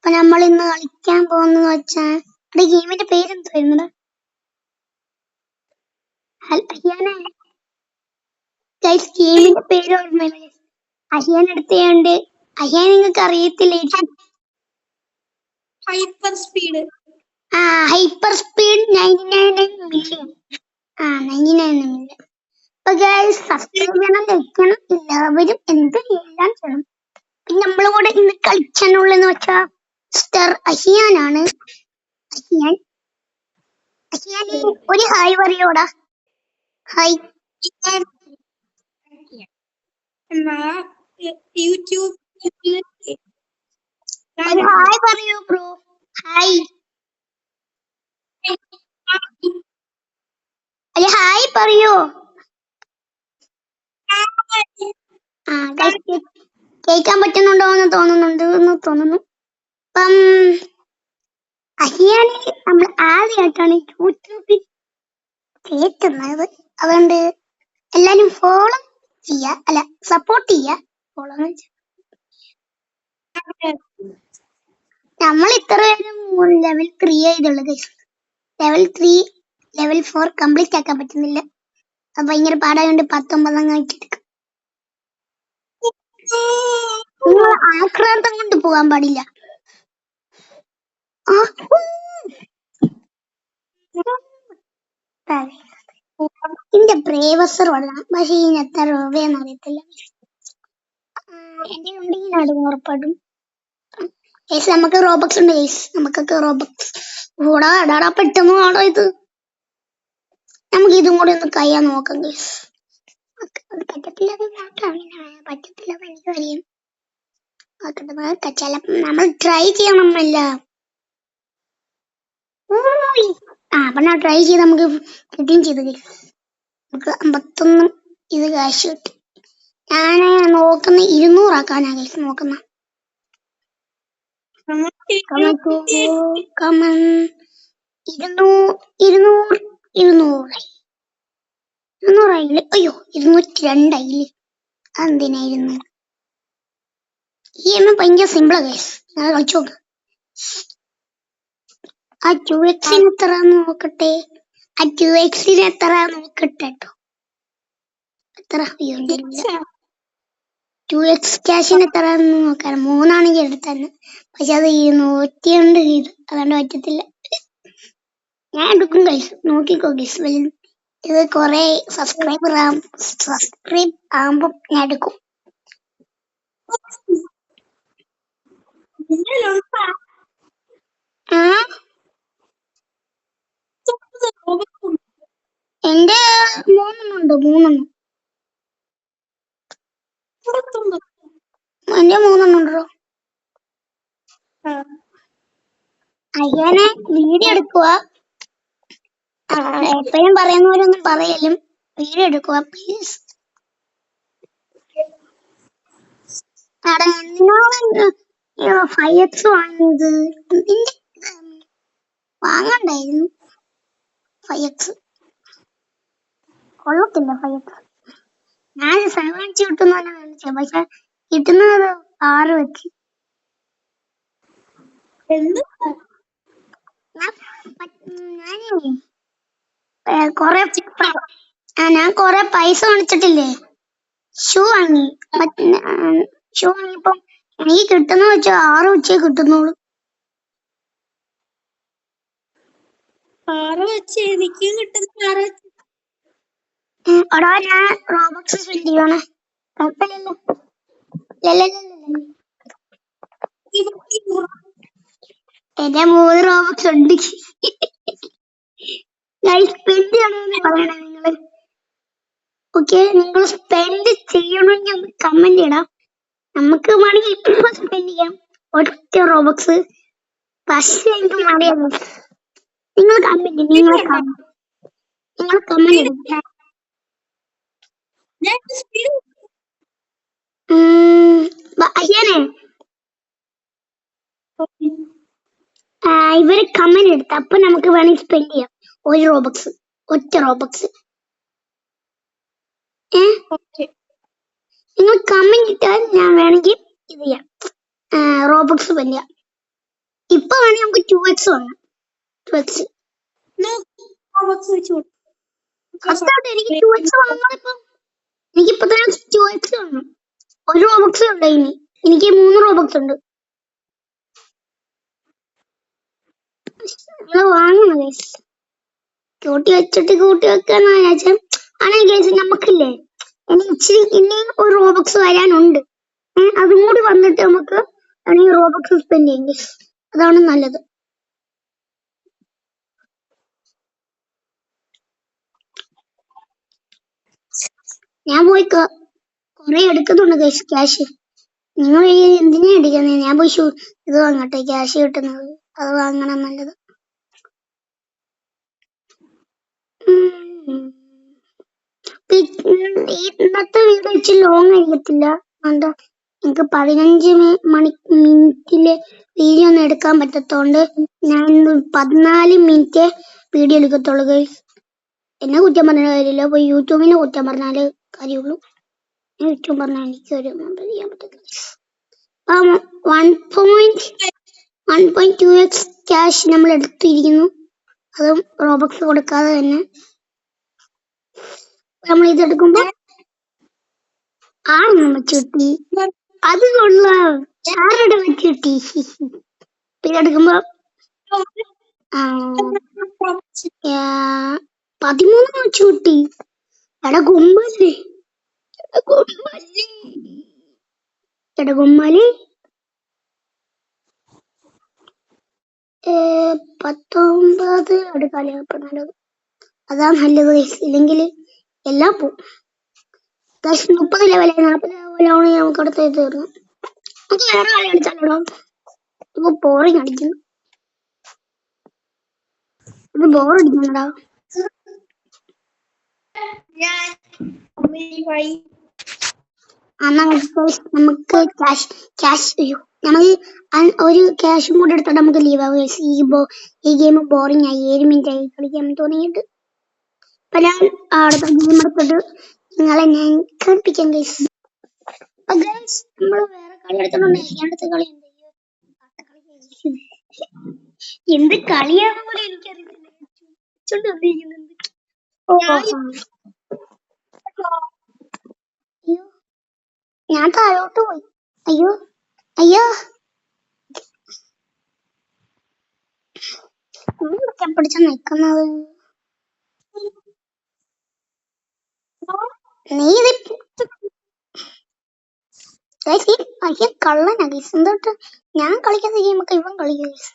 അപ്പൊ നമ്മൾ ഇന്ന് കളിക്കാൻ പോകുന്നത് വെച്ചാൽ ഈ ഗെയിമിന്റെ പേര് എന്തായിരുന്നു? ഗെയിമിന്റെ പേര് ഓർമ്മയില്ല. അഹിയാൻ എടുത്തുണ്ട്. അഹിയാൻ നിങ്ങൾക്ക് അറിയത്തില്ല. Hyper speed. Hyper speed 99 million. 99 million. അപ്പൊ ഗൈസ് സബ്സ്ക്രൈബ് ചെയ്യണം, ലൈക്ക് ചെയ്യണം, എല്ലാവരും എന്ത് എല്ലാം ചെയ്യണം. പിന്നെ നമ്മളും കൂടെ ഇന്ന് കളിക്കാനുള്ളതെന്ന് വെച്ചാൽ മിസ്റ്റർ അഹിയാനാണ്. അഹിയാൻ ഒരു ഹായ് പറയോടാ. ഹായ്. യൂട്യൂബ് ഹായ് പറയൂ ബ്രോ. ഹായ്. ഹായ് പറയൂ. കേൾക്കാൻ പറ്റുന്നുണ്ടോ എന്ന് തോന്നുന്നു. അപ്പം അഹിയാനെ നമ്മൾ ആദ്യമായിട്ടാണ് യൂട്യൂബിൽ കേൾക്കുന്നത്. അതുകൊണ്ട് എല്ലാരും ഫോളോ ചെയ്യാ, അല്ല സപ്പോർട്ട് ചെയ്യാ. ഫോളോ നമ്മൾ ഇത്രയും ലെവൽ 3 ചെയ്തുള്ളത്. ലെവൽ 4 കംപ്ലീറ്റ് ആക്കാൻ പറ്റുന്നില്ല. അത് ഭയങ്കര പാടായോണ്ട് 19 ആക്കിയെടുക്കും. നിങ്ങൾ ആക്രാന്തം കൊണ്ട് പോകാൻ പാടില്ല. എന്റെ പ്രേവസർ വരണം, പക്ഷെ ഇതിന് എത്ര രൂപയെന്ന് അറിയത്തില്ല. എന്റെ ഉണ്ടെങ്കിൽ ഉറപ്പാടും. നമുക്ക് റോബക്സ് ഉണ്ട്. നമുക്കൊക്കെ റോബക്സ് ഓടാ പെട്ടെന്ന് ആണോ ഇത്. നമുക്ക് ഇതും കൂടെ ഒന്ന് കയ്യാൻ നോക്കാം. പറ്റത്തില്ല, എനിക്ക് അറിയാം. നമ്മൾ ട്രൈ ചെയ്യണമല്ല. അപ്പൊ ഞാൻ ട്രൈ ചെയ്ത് നമുക്ക് കിട്ടുകയും ചെയ്തു. നമുക്ക് 51 ഇത് കാശ് കിട്ടി. ഞാൻ നോക്കുന്ന 200 ആക്കാനാ നോക്കുന്ന. 200 ആയില്ലേ? അയ്യോ 202 ആയില്ലേ? അതെന്തിനായിരുന്നു? ഈ എണ്ണം ഭയങ്കര സിമ്പിളാ ഗൈസ്. ഞാൻ കളിച്ചു നോക്ക്. ആ 2x എത്ര നോക്കട്ടെ. ആ 2x എത്ര നോക്കട്ടെ കേട്ടോ. എത്ര 2x ക്യാഷിന് എത്ര നോക്കാൻ 3 ആണെങ്കിൽ എടുത്തന്നെ. പക്ഷെ അത് 200 ചെയ്തു, അതുകൊണ്ട് പറ്റത്തില്ല. ഞാൻ എടുക്കും ഗൈസ്, നോക്കിക്കോ ഗൈസ്. ഇത് കൊറേ സബ്സ്ക്രൈബ് ആകുമ്പോ ഞാൻ എടുക്കും. എന്റെ 3 ഉണ്ട്. എന്റെ 3 ഉണ്ടോ? അയ്യനെ വീഡിയോ എടുക്കുക. എപ്പോഴും പറയുന്നവരൊന്നും പറയലും. വീഡിയോ എടുക്കുക പ്ലീസ്. എന്തിനാണ് 5x വാങ്ങിയത്? വാങ്ങണ്ടായിരുന്നു 5x. കൊള്ളത്തില്ല 5x. ഞാൻ 7 കിട്ടുന്ന കാണിച്ചത്, പക്ഷെ കിട്ടുന്നത് 6 വെച്ച്. ഞാൻ കൊറേ പൈസ കാണിച്ചിട്ടില്ലേ. ഷൂ വാങ്ങിയപ്പോ എനിക്ക് കിട്ടുന്ന വെച്ചാൽ 6 വെച്ചേ കിട്ടുന്നുള്ളൂ. 6 വെച്ച് എനിക്കും കിട്ടുന്ന 6 വെച്ച്. എടാ ഞാൻ റോബക്സ് സ്പെൻഡ് ചെയ്യണേ. കുഴപ്പമില്ലല്ലോ. എന്റെ 3 റോബക്സ് ഉണ്ട്. സ്പെൻഡ് ചെയ്യണമെന്ന് പറയണേ നിങ്ങള്. ഓക്കെ, നിങ്ങൾ സ്പെൻഡ് ചെയ്യണമെങ്കിൽ ഒന്ന് കമന്റ് ഇടാം. നമുക്ക് വേണമെങ്കിൽ ഇപ്പൊ സ്പെൻഡ് ചെയ്യാം ഒറ്റ റോബക്സ്. പക്ഷെ എനിക്ക് മടിയാണ്. നിങ്ങൾ കമന്റ് ഇടും. അയ്യാനെ ഇവര് കമന്റ് എടുത്ത അപ്പൊ നമുക്ക് വേണമെങ്കിൽ സ്പെൻഡ് ചെയ്യാം ഒരു റോബക്സ്, ഒറ്റ റോബക്സ്. നിങ്ങൾ കമന്റ് ഇട്ടാൽ ഞാൻ വേണമെങ്കിൽ ഇത് ചെയ്യാം, റോബക്സ് സ്പെൻഡ് ചെയ്യാം. ഇപ്പൊ വേണേ നമുക്ക് 2x വാങ്ങാം. 2x കറക്റ്റായിട്ട് എനിക്ക് 2x വാങ്ങണം. ഇപ്പം എനിക്കിപ്പോ തന്നെ 2x വാങ്ങണം. 1 റോബക്സ് ഉണ്ട് ഇനി. എനിക്ക് 3 റോബക്സ് ഉണ്ട്. നമ്മള് വാങ്ങണം ഗൈസ്. കൂട്ടി വെക്കാന്ന് വിചാരിച്ചാൽ ആണെങ്കിൽ ഗൈസ് നമുക്കില്ലേ ഇനി ഇച്ചിരി ഇനിയും ഒരു റോബക്സ് വരാനുണ്ട്. അതും കൂടി വന്നിട്ട് നമുക്ക് ഈ റോബക്സ് സ്പെൻഡ് ചെയ്യും ഗൈസ്. അതാണ് നല്ലത്. ഞാൻ പോയി കൊറേ എടുക്കുന്നുണ്ട് ഗൈസ് ക്യാഷ്. നിങ്ങൾ എന്തിനാ അടിക്കുന്നത്? ഞാൻ പോയി ഇത് വാങ്ങട്ടെ, ക്യാഷ് കിട്ടുന്നത്. അത് വാങ്ങണം നല്ലത്. ഇന്നത്തെ വീഡിയോ ഇച്ചിരി ലോങ് ആയിരിക്കത്തില്ല. എന്താ എനിക്ക് 15 മിനിറ്റില് വീഡിയോ ഒന്നും എടുക്കാൻ പറ്റത്തോണ്ട് ഞാൻ 14 മിനിറ്റ് വീഡിയോ എടുക്കത്തുള്ളൂ ഗൈസ്. എന്നെ കുറ്റം പറഞ്ഞ കാര്യമില്ല. അപ്പൊ യൂട്യൂബിനെ കുറ്റം പറഞ്ഞാല് കാര്യമുള്ളൂ. യൂട്യൂബ് പറഞ്ഞാൽ എനിക്ക് ഒരു ചെയ്യാൻ പറ്റത്തില്ല. 1.2x ക്യാഷ് നമ്മൾ എടുത്തിരിക്കുന്നു. അതും റോബക്സ് കൊടുക്കാതെ തന്നെ. നമ്മൾ ഇതെടുക്കുമ്പോ 6 വെച്ച് കിട്ടി. അത് കൊള്ളാം. 6 വെച്ച് കിട്ടി. ഇതെടുക്കുമ്പോ 13 വെച്ച് കിട്ടി. എടാ ഗുമ്മല്ലേ, എടാ ഗുമ്മല് 19 എടുക്കാലേ. അപ്പൊ നല്ലത് അതാ നല്ലത്. ഇല്ലെങ്കിൽ എല്ലാം പോവും. 30 ലെവലായി 40 ലെവലാണ് നമുക്ക് അടുത്ത് തീർന്നു. നമുക്ക് വേറെ കളി കളിച്ചാലോ? ഇപ്പൊ ബോറിങ് അടിക്കുന്നു. ഇത് ബോറടിക്കുന്നടാ. നമുക്ക് ഒരു ക്യാഷും കൂടെ എടുത്തിട്ട് നമുക്ക് ലീവ് ആവും. ഈ ഗെയിം ബോറിംഗ് ആയി. 7 മിനിറ്റ് ആയി കളിക്കാൻ തോന്നിയിട്ട്. അപ്പൊ ഞാൻ അടുത്ത ഗെയിം എടുത്തിട്ട് നിങ്ങളെ ഞാൻ കളിപ്പിക്കാം ഗൈസ്. നമ്മള് വേറെ കളി എടുത്തോണ്ട് അടുത്ത കളി എന്ത് കളിയാണെന്ന് പോലും എനിക്കറിയത്തില്ല. അയ്യോ ഞാൻ താഴോട്ട് പോയി. അയ്യോ അയ്യോ പിടിച്ച നിക്കുന്നത്. നീ ഇത് കള്ളനാ ഗൈസ്. എന്തോട്ട് ഞാൻ കളിക്കാത്ത ഗെയിമൊക്കെ ഇവൻ കളിക്കും ഗൈസ്.